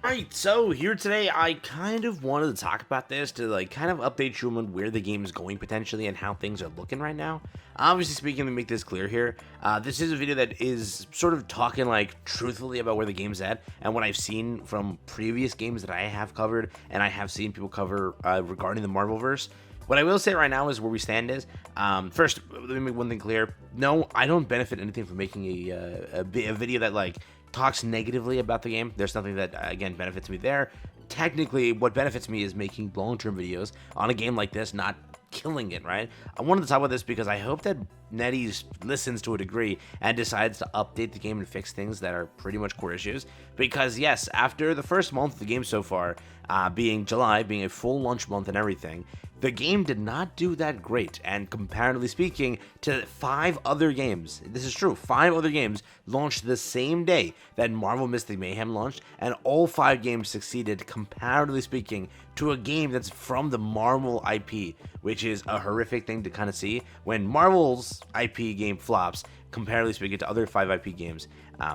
Alright, so here today, I kind of wanted to talk about this to kind of update you on where the game is going potentially and how things are looking right now. Obviously speaking, to make this clear here, this is a video that is sort of talking truthfully about where the game's at and what I've seen from previous games that I have covered and I have seen people cover regarding the Marvelverse. What I will say right now is where we stand is, first, let me make one thing clear. No, I don't benefit anything from making a video that talks negatively about the game. There's nothing that, again, benefits me there. Technically, what benefits me is making long-term videos on a game like this, not killing it, right? I wanted to talk about this because I hope that NetEase listens to a degree and decides to update the game and fix things that are pretty much core issues. Because yes, after the first month of the game so far, being July, being a full launch month and everything, the game did not do that great, and comparatively speaking to 5 other games, this is true, 5 other games launched the same day that Marvel Mystic Mayhem launched, and all 5 games succeeded, comparatively speaking, to a game that's from the Marvel IP, which is a horrific thing to kind of see when Marvel's IP game flops, comparatively speaking to other 5 IP games,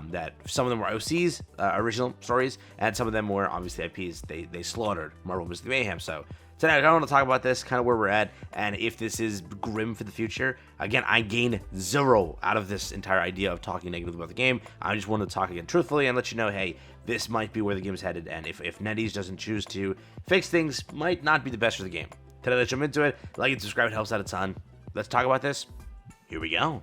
that some of them were OCs, original stories, and some of them were obviously IPs. They slaughtered Marvel Mystic Mayhem, so today, I want to talk about this, kind of where we're at, and if this is grim for the future. Again, I gained 0 out of this entire idea of talking negatively about the game. I just wanted to talk again truthfully and let you know, hey, this might be where the game's headed, and if NetEase doesn't choose to fix things, might not be the best for the game. Today, let's jump into it. Like and subscribe, it helps out a ton. Let's talk about this. Here we go.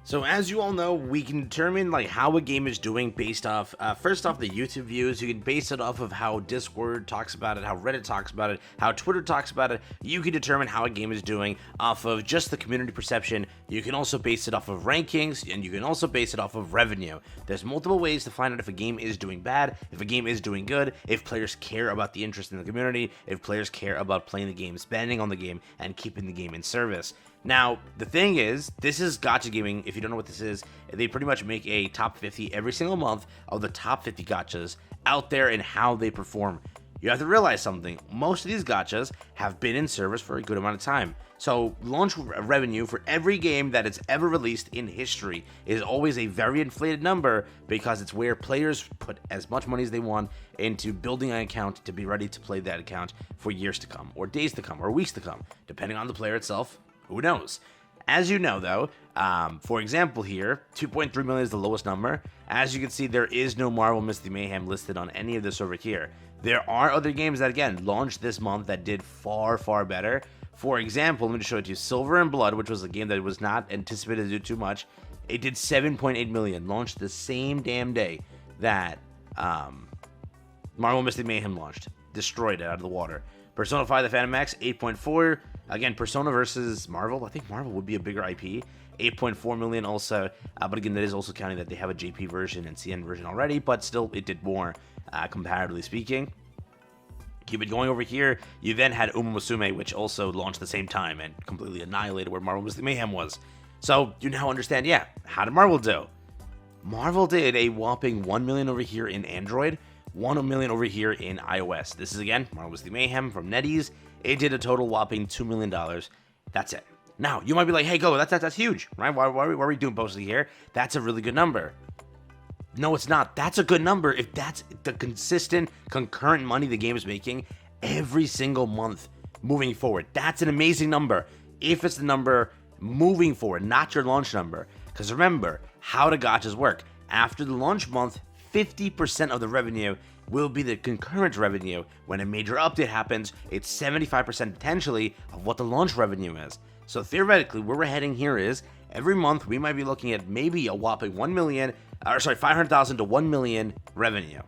So as you all know, we can determine how a game is doing based off, first off the YouTube views. You can base it off of how Discord talks about it, how Reddit talks about it, how Twitter talks about it. You can determine how a game is doing off of just the community perception. You can also base it off of rankings, and you can also base it off of revenue. There's multiple ways to find out if a game is doing bad, if a game is doing good, if players care about the interest in the community, if players care about playing the game, spending on the game, and keeping the game in service. Now, the thing is, this is Gacha Gaming. If you don't know what this is, they pretty much make a top 50 every single month of the top 50 gachas out there and how they perform. You have to realize something. Most of these gachas have been in service for a good amount of time. So, launch revenue for every game that is ever released in history is always a very inflated number because it's where players put as much money as they want into building an account to be ready to play that account for years to come, or days to come, or weeks to come, depending on the player itself. Who knows? As you know, though, for example here, 2.3 million is the lowest number. As you can see, there is no Marvel Mystic Mayhem listed on any of this over here. There are other games that, again, launched this month that did far, far better. For example, let me just show it to you. Silver and Blood, which was a game that was not anticipated to do too much. It did 7.8 million, launched the same damn day that Marvel Mystic Mayhem launched. Destroyed it out of the water. Persona 5 The Phantom X, 8.4. Again, Persona versus Marvel. I think Marvel would be a bigger IP. 8.4 million also. But again, that is also counting that they have a JP version and CN version already. But still, it did more, comparatively speaking. Keep it going over here. You then had Uma Musume, which also launched at the same time and completely annihilated where Marvel Mystic Mayhem was. So, you now understand, yeah, how did Marvel do? Marvel did a whopping 1 million over here in Android. 1 million over here in iOS. This is, again, Marvel Mystic Mayhem from NetEase. It did a total whopping $2 million. That's it. Now, you might be like, hey, Go, that's huge, right? Why are we doing posting here? That's a really good number. No, it's not. That's a good number if that's the consistent, concurrent money the game is making every single month moving forward. That's an amazing number if it's the number moving forward, not your launch number. Because remember, how do gachas work? After the launch month, 50% of the revenue will be the concurrent revenue. When a major update happens, it's 75% potentially of what the launch revenue is. So theoretically, where we're heading here is every month we might be looking at maybe a whopping 500,000 to 1 million revenue.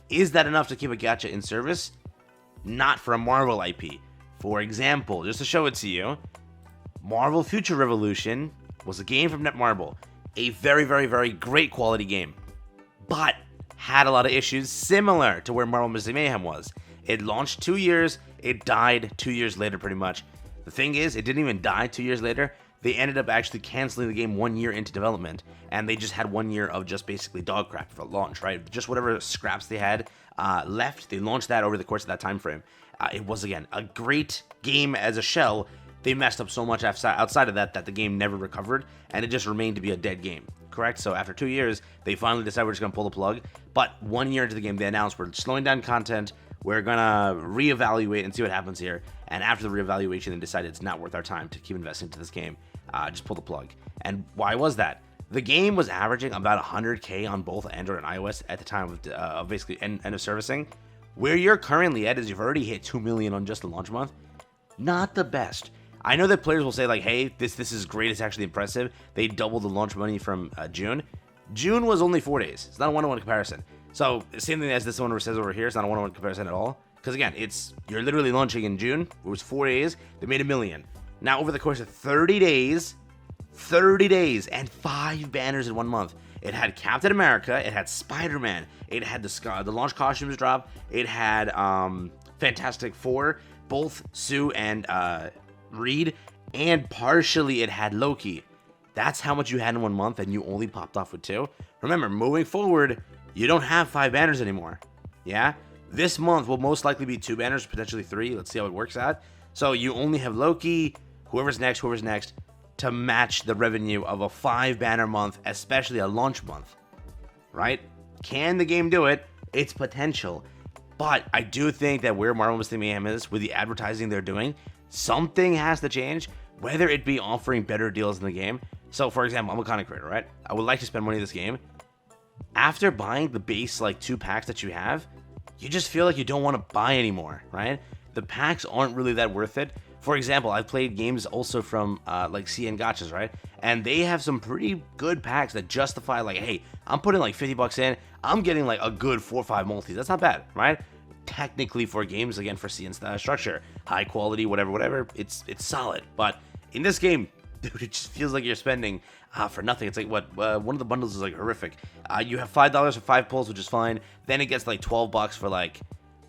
Is that enough to keep a gacha in service? Not for a Marvel IP. For example, just to show it to you, Marvel Future Revolution was a game from Netmarble. A very, very, very great quality game. But had a lot of issues similar to where Marvel Mystic Mayhem was. It launched 2 years, it died 2 years later pretty much. The thing is, it didn't even die 2 years later. They ended up actually canceling the game 1 year into development, and they just had 1 year of just basically dog crap for launch, right? Just whatever scraps they had left, they launched that over the course of that time frame. It was, again, a great game as a shell. They messed up so much outside of that the game never recovered, and it just remained to be a dead game. correct? So after 2 years, they finally decided we're just going to pull the plug. But 1 year into the game, they announced we're slowing down content. We're going to reevaluate and see what happens here. And after the reevaluation, they decided it's not worth our time to keep investing into this game. Just pull the plug. And why was that? The game was averaging about 100K on both Android and iOS at the time of basically end of servicing. Where you're currently at is you've already hit 2 million on just the launch month. Not the best. I know that players will say like, hey, this is great, it's actually impressive. They doubled the launch money from June. June was only 4 days. It's not a one-to-one comparison. So same thing as this one says over here. It's not a one-to-one comparison at all. Because again, you're literally launching in June. It was 4 days. They made $1 million. Now over the course of 30 days and 5 banners in 1 month. It had Captain America. It had Spider-Man. It had the launch costumes drop. It had Fantastic Four, both Sue and Reed, and partially it had Loki. That's how much you had in 1 month, and you only popped off with 2. Remember, moving forward, you don't have 5 banners anymore. Yeah? This month will most likely be 2 banners, potentially 3. Let's see how it works out. So you only have Loki, whoever's next, to match the revenue of a 5 banner month, especially a launch month. Right? Can the game do it? It's potential. But I do think that where Marvel Mystic Mayhem is, with the advertising they're doing, something has to change, whether it be offering better deals in the game. So, for example, I'm a content creator, right? I would like to spend money in this game. After buying the base, 2 packs that you have, you just feel like you don't want to buy anymore, right? The packs aren't really that worth it. For example, I've played games also from, CN Gachas, right? And they have some pretty good packs that justify, hey, I'm putting, $50 in. I'm getting, a good 4 or 5 multis. That's not bad, right? Technically for games, again, for CN structure, high quality, whatever, it's solid. But in this game, dude, it just feels like you're spending for nothing. It's one of the bundles is horrific. You have $5 for 5 pulls, which is fine. Then it gets $12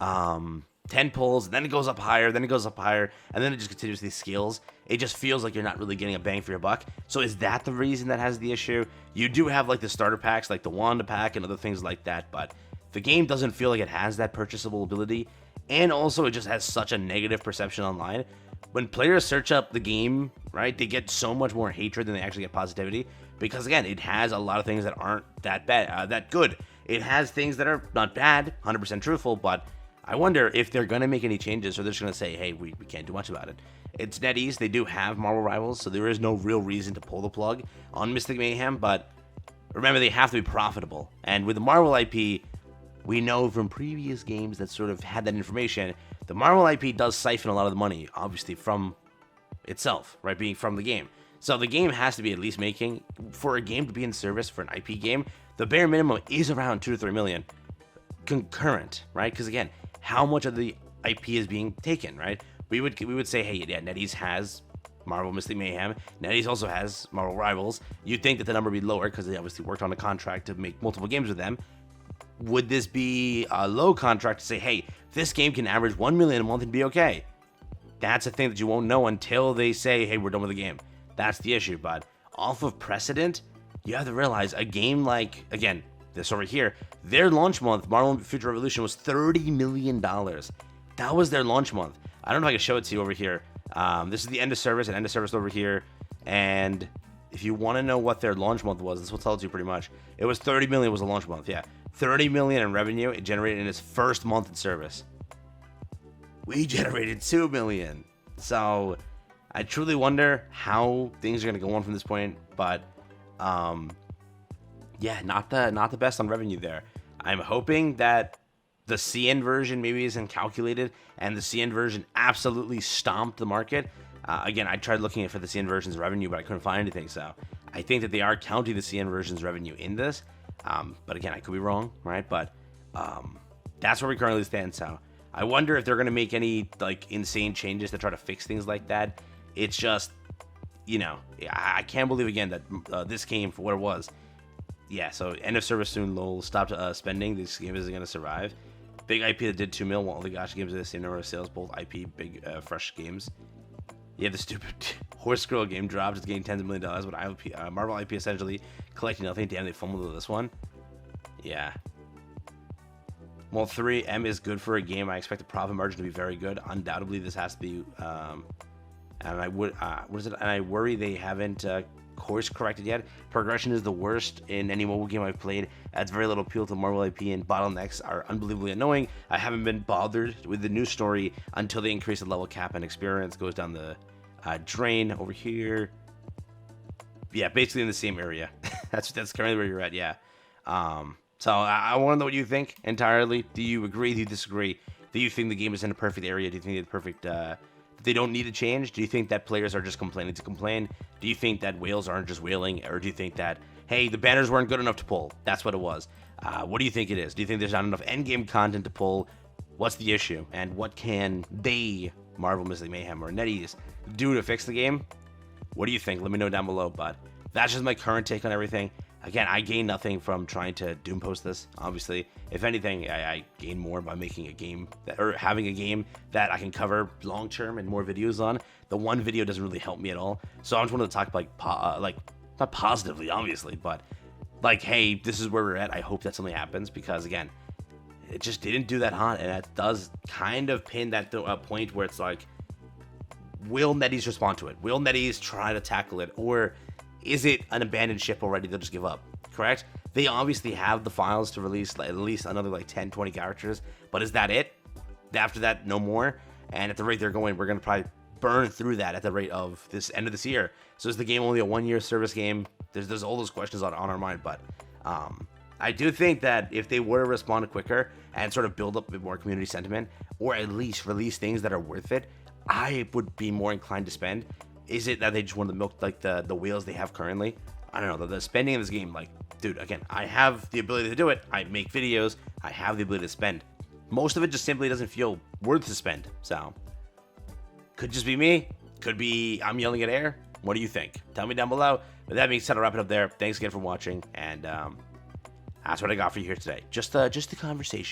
for 10 pulls. Then it goes up higher. And then it just continuously scales. It just feels like you're not really getting a bang for your buck. So is that the reason that has the issue? You do have the starter packs, the Wanda pack and other things like that, but the game doesn't feel like it has that purchasable ability. And also it just has such a negative perception online. When players search up the game, right, they get so much more hatred than they actually get positivity. Because again, it has a lot of things that aren't that bad, that good. It has things that are not bad, 100% truthful, but I wonder if they're going to make any changes or they're just going to say, hey, we can't do much about it. It's NetEase. They do have Marvel Rivals, so there is no real reason to pull the plug on Mystic Mayhem, but remember, they have to be profitable. And with the Marvel IP, we know from previous games that sort of had that information, the Marvel IP does siphon a lot of the money, obviously, from itself, right, being from the game. So the game has to be at least making, for a game to be in service for an IP game, the bare minimum is around 2 to 3 million concurrent, right? Because again, how much of the IP is being taken, right? We would say, hey, yeah, NetEase has Marvel Mystic Mayhem. NetEase also has Marvel Rivals. You'd think that the number would be lower because they obviously worked on a contract to make multiple games with them. Would this be a low contract to say, hey, this game can average 1 million a month and be okay? That's a thing that you won't know until they say, hey, we're done with the game. That's the issue. But off of Precedent, you have to realize a game like, again, this over here, their launch month, Marvel Future Revolution, was $30 million. That was their launch month. I don't know if I can show it to you over here. This is the end of service over here. And if you want to know what their launch month was, this will tell it to you pretty much. It was 30 million was the launch month, yeah. 30 million in revenue it generated in its first month in service. We generated 2 million. So I truly wonder how things are going to go on from this point. But yeah, not the best on revenue there. I'm hoping that the CN version maybe isn't calculated, and the CN version absolutely stomped the market. Again, I tried looking for the CN version's revenue, but I couldn't find anything. So I think that they are counting the CN version's revenue in this. But again, I could be wrong, right? But that's where we currently stand. So I wonder if they're going to make any insane changes to try to fix things like that. It's just, I can't believe again that this came for what it was. Yeah, so end of service soon. Lol, stopped spending. This game isn't going to survive. Big IP that did 2 mil, while all the Gacha games did the same number of sales. Both IP, big, fresh games. Yeah, the stupid horse girl game dropped. It's getting tens of $1 million, but Marvel IP essentially collecting nothing. Damn, they fumbled with this one. Yeah. Well, 3M is good for a game. I expect the profit margin to be very good. Undoubtedly, this has to be. And I worry they haven't course corrected yet. Progression is the worst in any mobile game I've played. Adds very little appeal to Marvel IP, and bottlenecks are unbelievably annoying. I haven't been bothered with the new story until they increase the level cap and experience goes down the drain over here. Yeah, basically in the same area. that's currently where you're at. Yeah. So I want to know what you think entirely. Do you agree? Do you disagree? Do you think the game is in a perfect area? Do you think it's perfect? They don't need to change? Do you think that players are just complaining to complain? Do you think that whales aren't just whaling? Or do you think that, hey, the banners weren't good enough to pull? That's what it was. What do you think it is? Do you think there's not enough endgame content to pull? What's the issue? And what can they, Marvel, Mystic Mayhem, or NetEase, do to fix the game? What do you think? Let me know down below. But that's just my current take on everything. Again, I gain nothing from trying to doom post this. Obviously, if anything, I gain more by making a game or having a game that I can cover long term and more videos on. The one video doesn't really help me at all. So I just wanted to talk like not positively, obviously, but like, hey, this is where we're at. I hope that something happens because again, it just didn't do that hot, and that does kind of pin that to a point where it's like, will NetEase respond to it? Will NetEase try to tackle it, or is it an abandoned ship already? They'll just give up, correct? They obviously have the files to release at least another like 10, 20 characters, but is that it? After that, no more? And at the rate they're going, we're going to probably burn through that at the rate of this end of this year. So is the game only a one-year service game? There's all those questions on our mind, but I do think that if they were to respond quicker and sort of build up a bit more community sentiment, or at least release things that are worth it, I would be more inclined to spend. Is it that they just want to milk like the whales they have currently? I don't know. The spending in this game, like, dude, again, I have the ability to do it. I make videos. I have the ability to spend. Most of it just simply doesn't feel worth to spend. So, could just be me. Could be I'm yelling at air. What do you think? Tell me down below. With that being said, I'll wrap it up there. Thanks again for watching, and that's what I got for you here today. Just the conversation.